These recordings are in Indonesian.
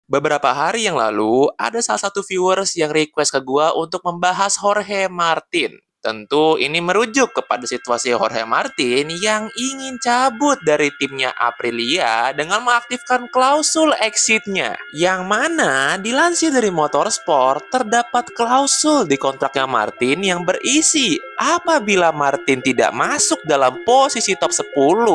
Beberapa hari yang lalu, ada salah satu viewers yang request ke gua untuk membahas Jorge Martin. Tentu ini merujuk kepada situasi Jorge Martin yang ingin cabut dari timnya Aprilia dengan mengaktifkan klausul exit-nya. Yang mana dilansir dari Motorsport, terdapat klausul di kontraknya Martin yang berisi apabila Martin tidak masuk dalam posisi top 10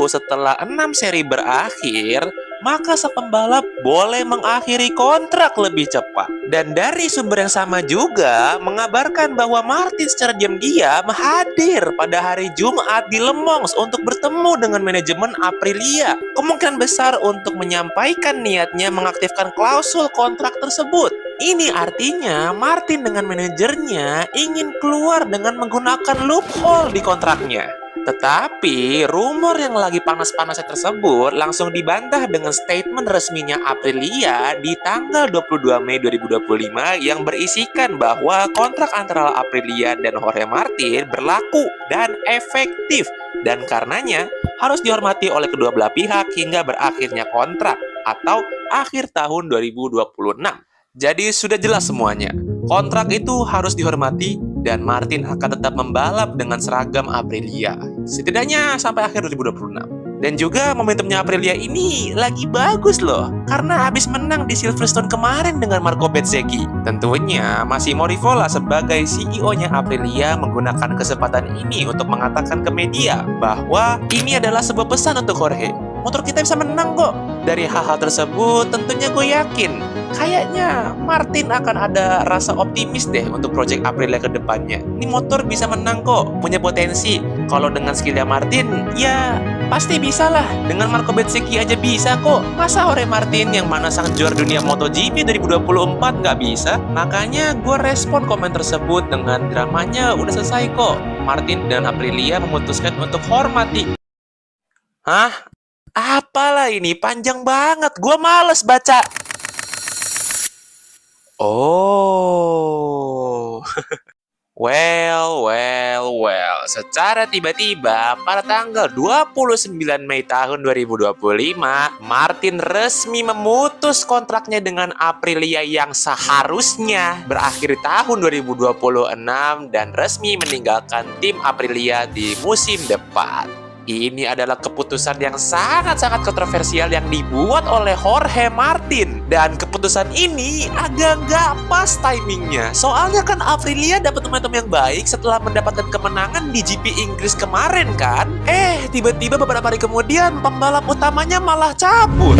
setelah 6 seri berakhir, maka sang pembalap boleh mengakhiri kontrak lebih cepat. Dan dari sumber yang sama juga mengabarkan bahwa Martin secara diam-diam hadir pada hari Jumat di Le Mans untuk bertemu dengan manajemen Aprilia. Kemungkinan besar untuk menyampaikan niatnya mengaktifkan klausul kontrak tersebut. Ini artinya Martin dengan manajernya ingin keluar dengan menggunakan loophole di kontraknya. Tetapi, rumor yang lagi panas-panasnya tersebut langsung dibantah dengan statement resminya Aprilia di tanggal 22 Mei 2025 yang berisikan bahwa kontrak antara Aprilia dan Jorge Martin berlaku dan efektif, dan karenanya harus dihormati oleh kedua belah pihak hingga berakhirnya kontrak atau akhir tahun 2026. Jadi sudah jelas semuanya. Kontrak itu harus dihormati dan Martin akan tetap membalap dengan seragam Aprilia, setidaknya sampai akhir 2026. Dan juga momentumnya Aprilia ini lagi bagus loh, karena habis menang di Silverstone kemarin dengan Marco Bezzecchi. Tentunya Massimo Rivola sebagai CEO-nya Aprilia menggunakan kesempatan ini untuk mengatakan ke media bahwa ini adalah sebuah pesan untuk Jorge. Motor kita bisa menang kok. Dari hal-hal tersebut, tentunya gue yakin kayaknya Martin akan ada rasa optimis deh untuk project Aprilia ke depannya. Ini motor bisa menang kok, punya potensi. Kalau dengan skillnya Martin, ya pasti bisa lah. Dengan Marco Bezzecchi aja bisa kok. Masa Jorge Martin yang mana sang juara dunia MotoGP 2024 nggak bisa? Makanya gue respon komen tersebut dengan dramanya udah selesai kok. Martin dan Aprilia memutuskan untuk hormati. Hah? Apalah ini? Panjang banget. Gue males baca. Oh. Well. Secara tiba-tiba, pada tanggal 29 Mei tahun 2025, Martin resmi memutus kontraknya dengan Aprilia yang seharusnya berakhir di tahun 2026 dan resmi meninggalkan tim Aprilia di musim depan. Ini adalah keputusan yang sangat-sangat kontroversial yang dibuat oleh Jorge Martin. Dan keputusan ini agak nggak pas timingnya. Soalnya kan Aprilia dapat momentum yang baik setelah mendapatkan kemenangan di GP Inggris kemarin kan. Tiba-tiba beberapa hari kemudian pembalap utamanya malah cabut.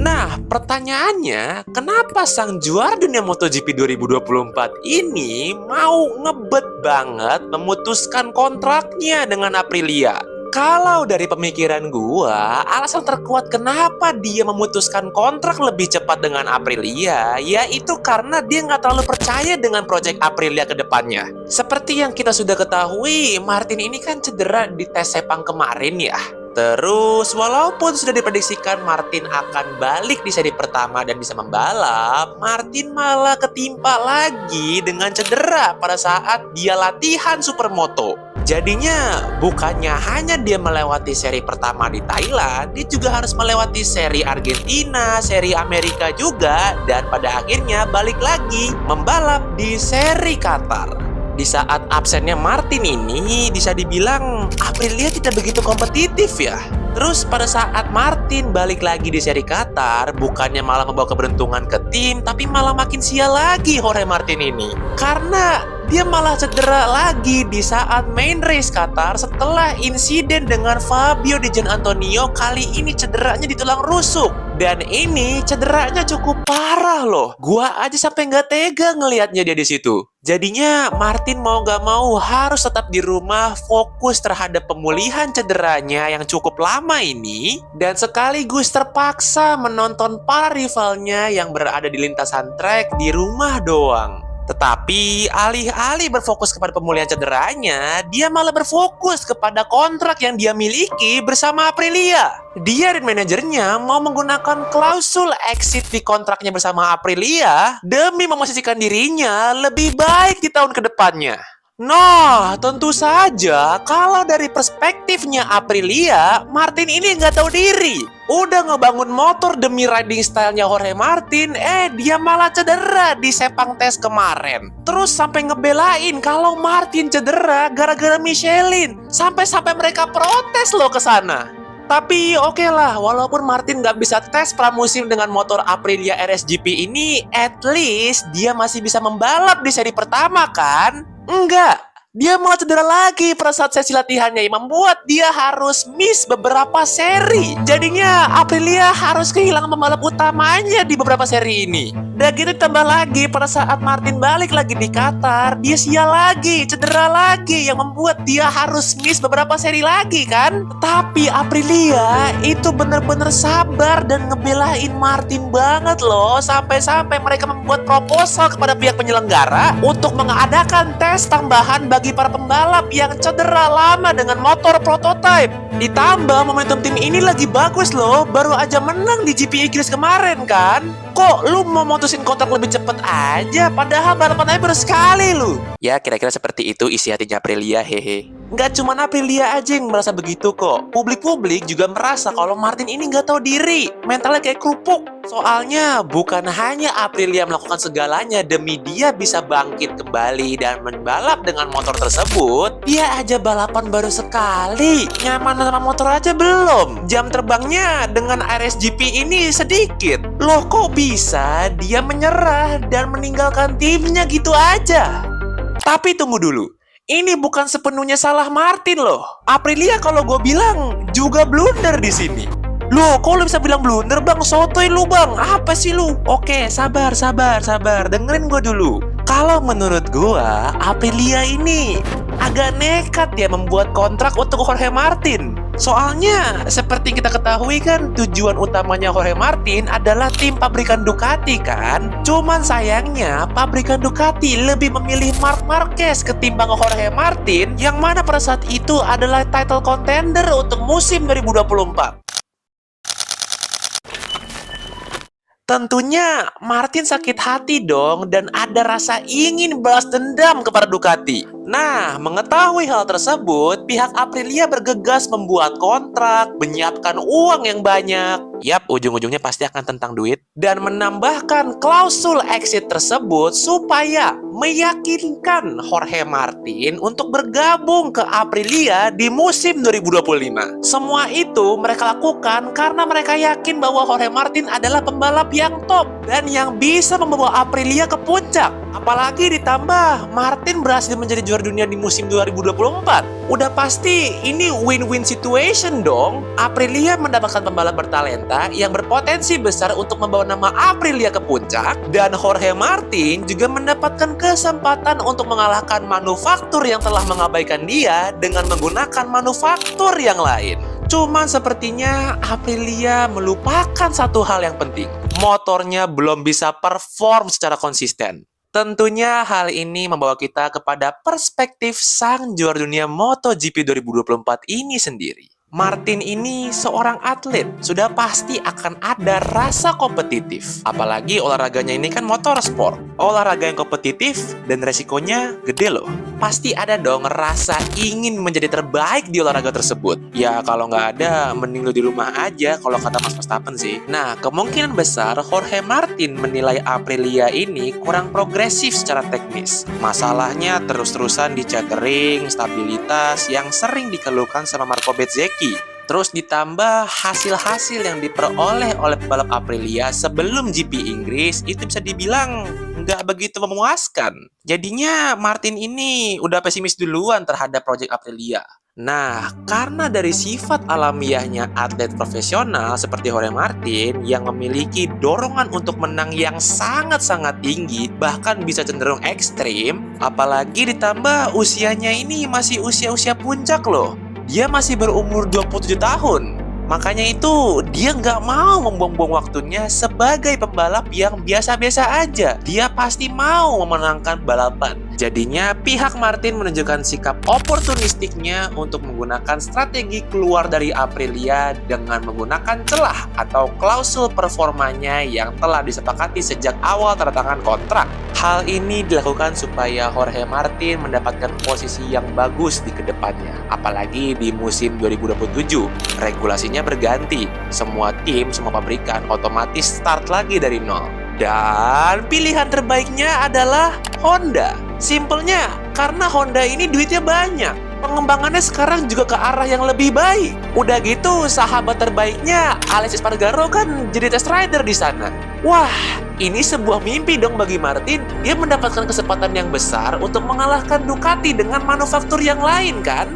Nah, pertanyaannya, kenapa sang juara dunia MotoGP 2024 ini mau ngebet banget memutuskan kontraknya dengan Aprilia? Kalau dari pemikiran gua, alasan terkuat kenapa dia memutuskan kontrak lebih cepat dengan Aprilia, yaitu karena dia nggak terlalu percaya dengan proyek Aprilia ke depannya. Seperti yang kita sudah ketahui, Martin ini kan cedera di tes Sepang kemarin ya. Terus, walaupun sudah diprediksikan Martin akan balik di seri pertama dan bisa membalap, Martin malah ketimpa lagi dengan cedera pada saat dia latihan Supermoto. Jadinya, bukannya hanya dia melewati seri pertama di Thailand, dia juga harus melewati seri Argentina, seri Amerika juga, dan pada akhirnya balik lagi membalap di seri Qatar. Di saat absennya Martin ini, bisa dibilang Aprilia tidak begitu kompetitif ya. Terus pada saat Martin balik lagi di seri Qatar, bukannya malah membawa keberuntungan ke tim, tapi malah makin sial lagi Jorge Martin ini. Karena dia malah cedera lagi di saat main race Qatar setelah insiden dengan Fabio Di Giannantonio. Kali ini cederanya di tulang rusuk. Dan ini cederanya cukup parah loh. Gua aja sampai nggak tega ngelihatnya dia di situ. Jadinya Martin mau nggak mau harus tetap di rumah fokus terhadap pemulihan cederanya yang cukup lama ini. Dan sekaligus terpaksa menonton para rivalnya yang berada di lintasan trek di rumah doang. Tetapi alih-alih berfokus kepada pemulihan cederanya, dia malah berfokus kepada kontrak yang dia miliki bersama Aprilia. Dia dan manajernya mau menggunakan klausul exit di kontraknya bersama Aprilia demi memosisikan dirinya lebih baik di tahun kedepannya. Nah, tentu saja kalau dari perspektifnya Aprilia, Martin ini nggak tahu diri. Udah ngebangun motor demi riding stylenya Jorge Martin, dia malah cedera di Sepang tes kemarin. Terus sampai ngebelain kalau Martin cedera gara-gara Michelin. Sampai-sampai mereka protes loh ke sana. Tapi oke lah, walaupun Martin nggak bisa tes pramusim dengan motor Aprilia RSGP ini, at least dia masih bisa membalap di seri pertama kan? Enggak. Dia malah cedera lagi pada saat sesi latihannya yang membuat dia harus miss beberapa seri. Jadinya Aprilia harus kehilangan pembalap utamanya di beberapa seri ini. Dan gitu tambah lagi pada saat Martin balik lagi di Qatar, dia sial lagi, cedera lagi yang membuat dia harus miss beberapa seri lagi kan. Tapi Aprilia itu bener-bener sabar dan ngebelain Martin banget loh. Sampai-sampai mereka membuat proposal kepada pihak penyelenggara untuk mengadakan tes tambahan bagi para pembalap yang cedera lama dengan motor prototype. Ditambah momentum tim ini lagi bagus loh, baru aja menang di GP Inggris kemarin kan. Kok lu mau mutusin kontrak lebih cepet aja, padahal balapan aja baru sekali lu. Ya kira-kira seperti itu isi hatinya Aprilia, hehe. Nggak cuma Aprilia aja yang merasa begitu kok. Publik-publik juga merasa kalau Martin ini nggak tahu diri, mentalnya kayak kerupuk. Soalnya bukan hanya Aprilia melakukan segalanya demi dia bisa bangkit kembali dan membalap dengan motor tersebut. Dia aja balapan baru sekali, nyaman sama motor aja belum. Jam terbangnya dengan RSGP ini sedikit. Loh kok bisa dia menyerah dan meninggalkan timnya gitu aja? Tapi tunggu dulu. Ini bukan sepenuhnya salah Martin loh. Aprilia kalau gue bilang juga blunder di sini. Loh, kok lu bisa bilang blunder bang? Sotoy lu bang, apa sih lu? Oke, sabar. Dengerin gue dulu. Kalau menurut gue, Aprilia ini agak nekat ya membuat kontrak untuk Jorge Martin. Soalnya, seperti kita ketahui kan, tujuan utamanya Jorge Martin adalah tim pabrikan Ducati kan? Cuman sayangnya, pabrikan Ducati lebih memilih Marc Marquez ketimbang Jorge Martin, yang mana pada saat itu adalah title contender untuk musim 2024. Tentunya Martin sakit hati dong dan ada rasa ingin balas dendam kepada Ducati. Nah, mengetahui hal tersebut, pihak Aprilia bergegas membuat kontrak, menyiapkan uang yang banyak. Yap, ujung-ujungnya pasti akan tentang duit. Dan menambahkan klausul exit tersebut supaya meyakinkan Jorge Martin untuk bergabung ke Aprilia di musim 2025. Semua itu mereka lakukan karena mereka yakin bahwa Jorge Martin adalah pembalap yang top dan yang bisa membawa Aprilia ke puncak. Apalagi ditambah Martin berhasil menjadi juara dunia di musim 2024. Udah pasti ini win-win situation dong. Aprilia mendapatkan pembalap bertalenta yang berpotensi besar untuk membawa nama Aprilia ke puncak, dan Jorge Martin juga mendapatkan kesempatan untuk mengalahkan manufaktur yang telah mengabaikan dia dengan menggunakan manufaktur yang lain. Cuman sepertinya Aprilia melupakan satu hal yang penting. Motornya belum bisa perform secara konsisten. Tentunya hal ini membawa kita kepada perspektif sang juara dunia MotoGP 2024 ini sendiri. Martin ini seorang atlet, sudah pasti akan ada rasa kompetitif. Apalagi olahraganya ini kan motorsport. Olahraga yang kompetitif dan resikonya gede loh. Pasti ada dong rasa ingin menjadi terbaik di olahraga tersebut. Ya kalau nggak ada, mending lu di rumah aja kalau kata Mas Verstappen sih. Nah, kemungkinan besar Jorge Martin menilai Aprilia ini kurang progresif secara teknis. Masalahnya terus-terusan di checkering, stabilitas yang sering dikeluhkan sama Marco Bezzecchi. Terus ditambah hasil-hasil yang diperoleh oleh pembalap Aprilia sebelum GP Inggris itu bisa dibilang nggak begitu memuaskan. Jadinya Martin ini udah pesimis duluan terhadap proyek Aprilia. Nah, karena dari sifat alamiahnya atlet profesional seperti Jorge Martin yang memiliki dorongan untuk menang yang sangat-sangat tinggi, bahkan bisa cenderung ekstrim, apalagi ditambah usianya ini masih usia-usia puncak loh. Dia masih berumur 27 tahun. Makanya itu dia nggak mau membuang-buang waktunya sebagai pembalap yang biasa-biasa aja. Dia pasti mau memenangkan balapan. Jadinya pihak Martin menunjukkan sikap oportunistiknya untuk menggunakan strategi keluar dari Aprilia dengan menggunakan celah atau klausul performanya yang telah disepakati sejak awal tanda tangan kontrak. Hal ini dilakukan supaya Jorge Martin mendapatkan posisi yang bagus di kedepannya. Apalagi di musim 2027, regulasinya berganti. Semua tim, semua pabrikan otomatis start lagi dari nol. Dan pilihan terbaiknya adalah Honda. Simpelnya, karena Honda ini duitnya banyak. Pengembangannya sekarang juga ke arah yang lebih baik. Udah gitu, sahabat terbaiknya Aleix Espargaro kan jadi test rider di sana. Wah, ini sebuah mimpi dong bagi Martin. Dia mendapatkan kesempatan yang besar untuk mengalahkan Ducati dengan manufaktur yang lain kan?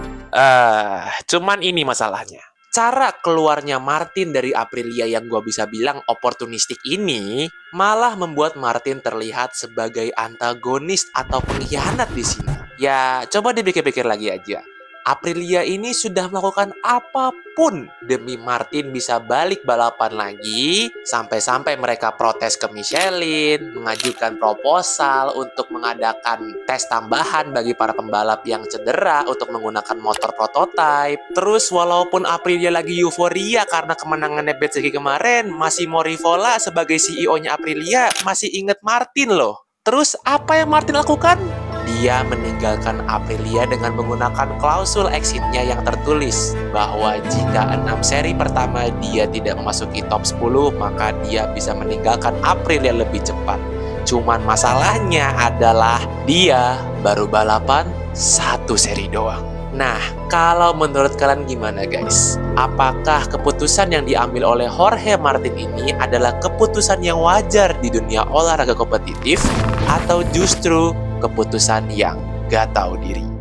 Cuman ini masalahnya. Cara keluarnya Martin dari Aprilia yang gue bisa bilang oportunistik ini malah membuat Martin terlihat sebagai antagonis atau pengkhianat di sini. Ya, coba dipikir-pikir lagi aja. Aprilia ini sudah melakukan apapun demi Martin bisa balik balapan lagi, sampai-sampai mereka protes ke Michelin, mengajukan proposal untuk mengadakan tes tambahan bagi para pembalap yang cedera untuk menggunakan motor prototype. Terus walaupun Aprilia lagi euforia karena kemenangannya Bezzecchi kemarin, Massimo Rivola sebagai CEO-nya Aprilia masih inget Martin loh. Terus apa yang Martin lakukan? Dia meninggalkan Aprilia dengan menggunakan klausul exit-nya yang tertulis bahwa jika 6 seri pertama dia tidak memasuki top 10, maka dia bisa meninggalkan Aprilia lebih cepat. Cuman masalahnya adalah dia baru balapan 1 seri doang. Nah, kalau menurut kalian gimana guys? Apakah keputusan yang diambil oleh Jorge Martin ini adalah keputusan yang wajar di dunia olahraga kompetitif atau justru keputusan yang gak tahu diri?